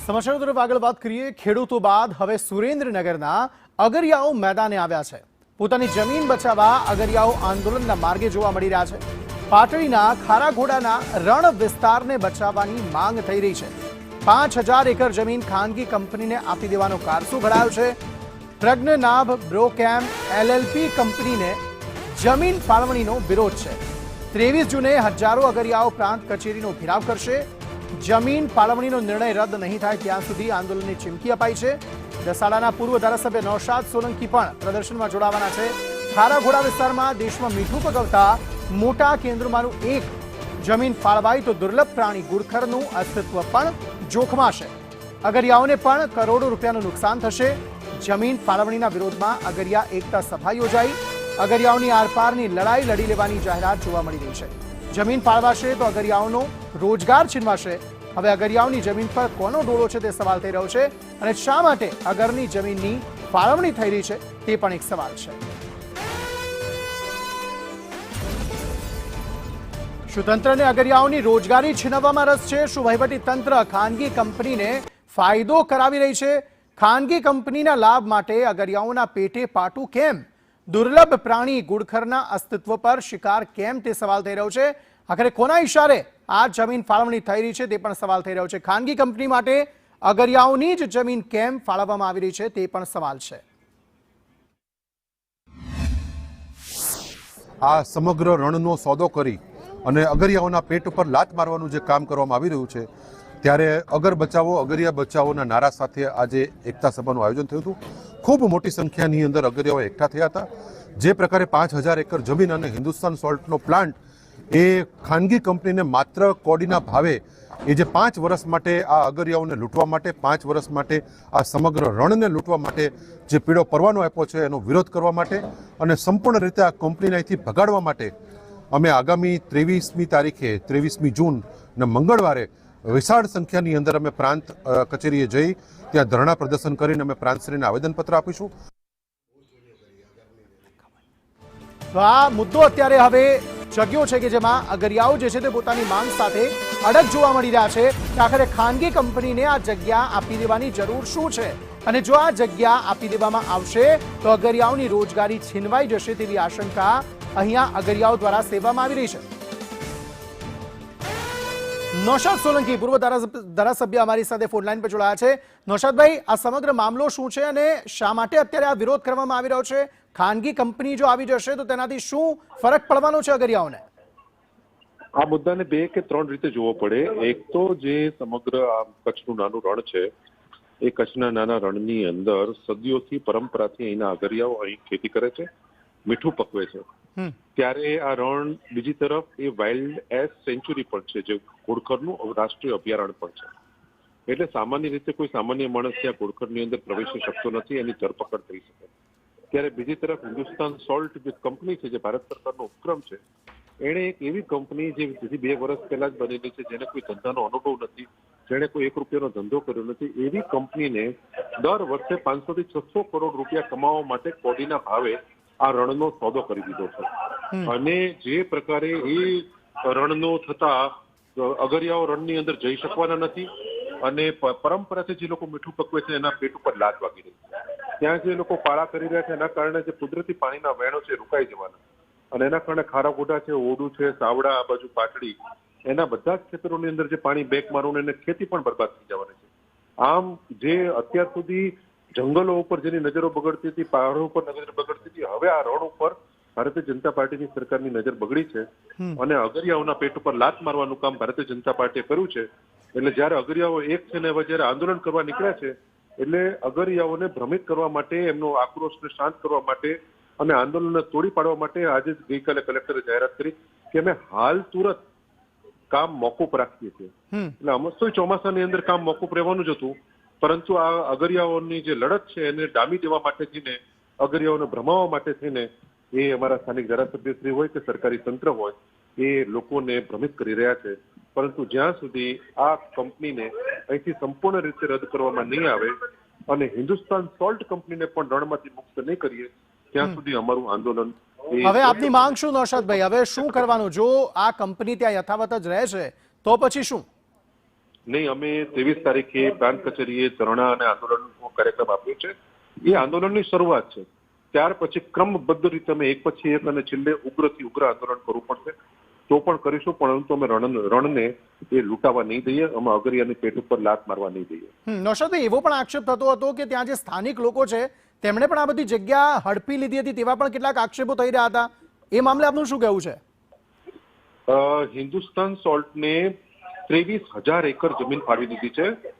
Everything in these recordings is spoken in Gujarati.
સમાચારો તરફ આગળ વાત કરીએ। ખેડૂતો બાદ હવે સુરેન્દ્રનગરના અગરિયાઓ મેદાને આવ્યા છે। પોતાની જમીન બચાવવા અગરિયાઓ આંદોલનના માર્ગે જોવા મળી રહ્યા છે। પાટડીના ખારાઘોડાના રણ વિસ્તારને બચાવવાની માંગ થઈ રહી છે। 5000 એકર જમીન ખાનગી કંપનીને આપી દેવાનો કારસો ઘડાયો છે। પ્રજ્ઞનાભ બ્રોકેમ એલએલપી કંપનીને જમીન ફાળવણીનો વિરોધ છે। 23 જૂને હજારો અગરિયાઓ પ્રાંત કચેરીનો ઘેરાવ કરશે। જમીન ફાળવણીનો નિર્ણય રદ નહીં થાય ત્યાં સુધી આંદોલનની ચીમકી અપાઈ છે। દસાડાના પૂર્વ ધારાસભ્ય નૌશાદ સોલંકી પણ પ્રદર્શનમાં જોડાવાના છે। ખારાઘોડા વિસ્તારમાં દેશમાં મીઠું પકવતા મોટા કેન્દ્રોમાંનું એક જમીન ફાળવાય તો દુર્લભ પ્રાણી ગુડખરનું અસ્તિત્વ પણ જોખમાશે। અગરિયાઓને પણ કરોડો રૂપિયાનું નુકસાન થશે। જમીન ફાળવણીના વિરોધમાં અગરિયા એકતા સભા યોજાઈ। અગરિયાઓની આરપારની લડાઈ લડી લેવાની જાહેરાત જોવા મળી રહી છે। જમીન ફાળવાશે તો અગરિયાઓનો રોજગાર છીનવાશે। હવે અગરિયાઓની જમીન પર કોનો ડોળો છે તે સવાલ થઈ રહ્યો છે અને શા માટે અગરની જમીનની ફાળવણી થઈ રહી છે તે પણ એક સવાલ છે। શું તંત્રને અગરિયાઓની રોજગારી છીનવવામાં રસ છે? શું વહીવટી તંત્ર ખાનગી કંપનીને ફાયદો કરાવી રહી છે? ખાનગી કંપનીના લાભ માટે અગરિયાઓના પેટે પાટું કેમ? દુર્લભ પ્રાણી ગુડખરના અસ્તિત્વ પર શિકાર કેમ તે સવાલ થઈ રહ્યો છે। આખરે કોના ઇશારે આ જમીન ફાળવણી થઈ રહી છે તે પણ સવાલ થઈ રહ્યો છે। ખાનગી કંપની માટે અગરિયાઓની જ જમીન કેમ ફાળવવામાં આવી રહી છે તે પણ સવાલ છે। આ સમગ્ર રણનો સોદો કરી અને અગરિયાઓના પેટ ઉપર લાત મારવાનું જે કામ કરવામાં આવી રહ્યું છે ત્યારે અગર બચાવો અગરિયા બચાવોના નારા સાથે આજે એકતા સભાનું આયોજન થયું હતું। ખૂબ મોટી સંખ્યાની અંદર અગરિયાઓ એકઠા થયા હતા। જે પ્રકારે 5000 એકર જમીન અને હિન્દુસ્તાન સોલ્ટનો પ્લાન્ટ એ ખાનગી કંપનીને માત્ર કોડીના ભાવે એ જે 5 વર્ષ માટે આ અગરિયાઓને લૂંટવા માટે 5 વર્ષ માટે આ સમગ્ર રણને લૂંટવા માટે જે પીળો પરવાનો આપ્યો છે એનો વિરોધ કરવા માટે અને સંપૂર્ણ રીતે આ કંપનીને અહીંથી ભગાડવા માટે અમે આગામી 23મી તારીખે 23મી જૂન અને મંગળવારે વિશાળ સંખ્યાની અંદર અમે પ્રાંત કચેરીએ જઈ ત્યાં ધરણા પ્રદર્શન કરીને અમે પ્રાંતશ્રીને આવેદનપત્ર આપીશું। તો આ મુદ્દો અત્યારે હવે જગ્યો છે કે જેમાં અગરિયાઓ જે છે તે પોતાની માંગ સાથે અડગ જોવા મળી રહ્યા છે કે આખરે ખાનગી કંપનીને આ જગ્યા આપી દેવાની જરૂર શું છે અને જો આ જગ્યા આપી દેવામાં આવશે તો અગરિયાઓની રોજગારી છીનવાઈ જશે તેવી આશંકા અહીંયા અગરિયાઓ દ્વારા સેવવામાં આવી રહી છે। નૌશાદ સોલંકી પૂર્વ ધારાસભ્ય અમારી સાથે ફોન લાઈન પર જોડાયા છે। નૌશાદભાઈ, આ સમગ્ર મામલો શું છે અને શા માટે અત્યારે આ વિરોધ કરવામાં આવી રહ્યો છે? ખાનગી કંપની જો આવી જશે તો તેનાથી શું ફરક પડવાનો છે અગરિયાઓને? આ મુદ્દાને 2 કે 3 રીતે જોવો પડે। એક તો જે સમગ્ર આ કચ્છનું નાનું રણ છે એ કચ્છના નાના રણની અંદર સદીઓથી પરંપરાથી અહીંના અગરિયાઓ અહીં ખેતી કરે છે, મીઠું પકવે છે। ત્યારે આ રણ બીજી તરફ એ વાઇલ્ડ એસ સેન્ચુરી પણ છે જે ઘોડખરનું રાષ્ટ્રીય અભયારણ્ય પણ છે। એટલે સામાન્ય રીતે કોઈ સામાન્ય માણસ ત્યાં ઘોડખરની અંદર પ્રવેશી શકતો નથી, એની ધરપકડ થઈ શકે। ત્યારે બીજી તરફ હિન્દુસ્તાન સોલ્ટ જે કંપની છે જે ભારત સરકારનો ઉપક્રમ છે એણે એક એવી કંપની જે 2 વર્ષ પહેલા જ બનેલી છે, જેને કોઈ ધંધાનો અનુભવ નથી, જેણે કોઈ 1 રૂપિયાનો ધંધો કર્યો નથી, એવી કંપનીને દર વર્ષે 500 થી 600 કરોડ રૂપિયા કમાવા માટે કોડીના ભાવે આ રણનો સોદો કરી દીધો છે। અને જે પ્રકારે એ રણનો થતા અગરિયાઓ રણની અંદર જઈ શકવાના નથી અને પરંપરાથી જે લોકો મીઠું પકવે છે એના પેટ ઉપર લાત વાગી રહી છે। ત્યાં જે લોકો પાળા કરી રહ્યા છે એના કારણે જે કુદરતી પાણીના વહેણો છે રોકાઈ જવાના અને એના કારણે ખારાઘોડા છે, ઓડું છે, સાવડા, આ બાજુ પાટડી, એના બધા જ ખેતરોની અંદર જે પાણી બેક મારવું એને ખેતી પણ બરબાદ થઈ જવાની છે। આમ જે અત્યાર સુધી જંગલો ઉપર જેની નજરો બગડતી હતી, પહાડો ઉપર નજર બગડતી હતી, હવે આ રણ ઉપર ભારતીય જનતા પાર્ટીની સરકારની નજર બગડી છે અને અગરિયાઓના પેટ ઉપર લાત મારવાનું કામ ભારતીય જનતા પાર્ટીએ કર્યું છે। એટલે જયારે અગરિયાઓ એક છે ને હવે જયારે આંદોલન કરવા નીકળ્યા છે એટલે અગરિયાઓને ભ્રમિત કરવા માટે, એમનો આક્રોશને શાંત કરવા માટે અને આંદોલનને તોડી પાડવા માટે આજે જ ગઈકાલે કલેક્ટરે જાહેરાત કરી કે અમે હાલ તુરંત કામ મોકૂફ રાખીએ છીએ। એટલે અમસ્તો ચોમાસાની અંદર કામ મોકૂફ રહેવાનું જ હતું, પરંતુ આ અગરિયાઓની જે લડત છે એને ડામી દેવા માટે થઈને, અગરિયાઓને ભ્રમાવવા માટે થઈને એ અમારા સ્થાનિક ધારાસભ્યશ્રી હોય કે સરકારી તંત્ર હોય એ લોકોને ભ્રમિત કરી રહ્યા છે। પરંતુ જ્યાં સુધી આ કંપનીને અહીંથી સંપૂર્ણ રીતે રદ કરવામાં નહીં આવે અને હિન્દુસ્તાન સોલ્ટ કંપનીને પણ રણમાંથી મુક્ત નહીં કરીએ ત્યાં સુધી અમારું આંદોલન। હવે આપની માંગ શું નૌશાદભાઈ? હવે શું કરવાનું? જો આ કંપની ત્યાં યથાવત જ રહે છે તો પછી શું? નહીં, અમે 23 તારીખે પ્રાંત કચેરીએ ધરણા અને આંદોલનનો કાર્યક્રમ આપ્યો છે. એ આંદોલનની શરૂઆત છે. ત્યાર પછી ક્રમબદ્ધ રીતે અમે એક પછી એક અને છેલ્લે ઉગ્રથી ઉગ્ર આંદોલન કરવું પડશે તો પણ કરીશું, પરંતુ અમે રણને એ લૂંટાવા નહીં દઈએ, અમે અગરિયાની પેટ ઉપર લાત મારવા નહીં દઈએ. નૌશાદભાઈ, એવો પણ આક્ષેપ થતો હતો કે ત્યાં જે સ્થાનિક લોકો છે તેમણે પણ આ બધી જગ્યા હડપી લીધી હતી, તેવા પણ કેટલાક આક્ષેપો થઈ રહ્યા હતા. એ મામલે આપનું શું કહેવું છે? હિન્દુસ્તાન સોલ્ટને 23,000 એકર જમીન ફાળવી દીધી છે.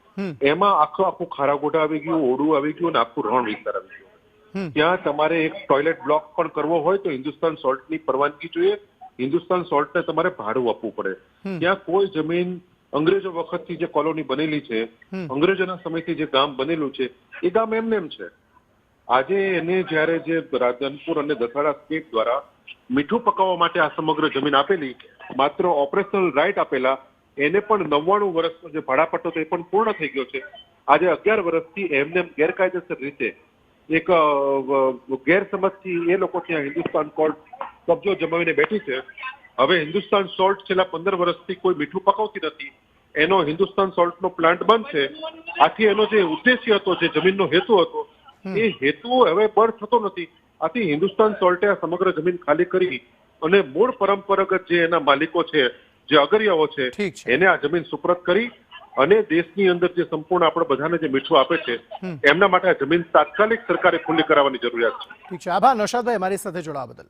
એમાં આખું ખારાગોટા આવી ગયું, ઓડું આવી ગયું અને આખું રણ વિસ્તાર આવી ગયું. ત્યાં તમારે એક ટોયલેટ બ્લોક પણ કરવો હોય તો હિન્દુસ્તાન સોલ્ટની પરવાનગી જોઈએ. હિન્દુસ્તાન સોલ્ટને તમારે ભાડું આપવું પડે. ત્યાં કોઈ જમીન અંગ્રેજો વખતથી જે કોલોની બનેલી છે, અંગ્રેજોના સમયથી જે ગામ બનેલું છે, એ ગામ એમને એમ છે. આજે એને જ્યારે જે રાધનપુર અને દસાડા સ્ટેટ દ્વારા મીઠું પકાવવા માટે આ સમગ્ર જમીન આપેલી, માત્ર ઓપરેશનલ રાઇટ આપેલા, એને પણ 99 વર્ષનો જે ભાડાપટ્ટો તો એ પણ પૂર્ણ થઈ ગયો છે. આજે 11 વર્ષથી એમને ગેરકાયદેસર રીતે એક ગેરસમજથી એ લોકો ત્યાં હિન્દુસ્તાન કોર્ટ કબજો જમાવીને બેઠી છે. હવે હિન્દુસ્તાન સોલ્ટ છેલ્લા 15 વર્ષથી કોઈ મીઠું પકાવતી નથી. એનો હિન્દુસ્તાન સોલ્ટનો પ્લાન્ટ બંધ છે. આથી એનો જે ઉદ્દેશ્ય હતો, જે જમીનનો હેતુ હતો, એ હેતુ હવે બર થતો નથી. આથી હિન્દુસ્તાન સોલ્ટે આ સમગ્ર જમીન ખાલી કરી અને મૂળ પરંપરાગત જે એના માલિકો છે, જે અગરિયાઓ છે, એને આ જમીન સુપ્રત કરી અને દેશની અંદર જે સંપૂર્ણ આપણે બધાને જે મીઠું આપે છે, એમના માટે આ જમીન તાત્કાલિક સરકારે ખુલ્લી કરાવવાની જરૂરિયાત છે. ઠીક છે, આભાર નૌશાદભાઈ અમારી સાથે જોડાવા બદલ.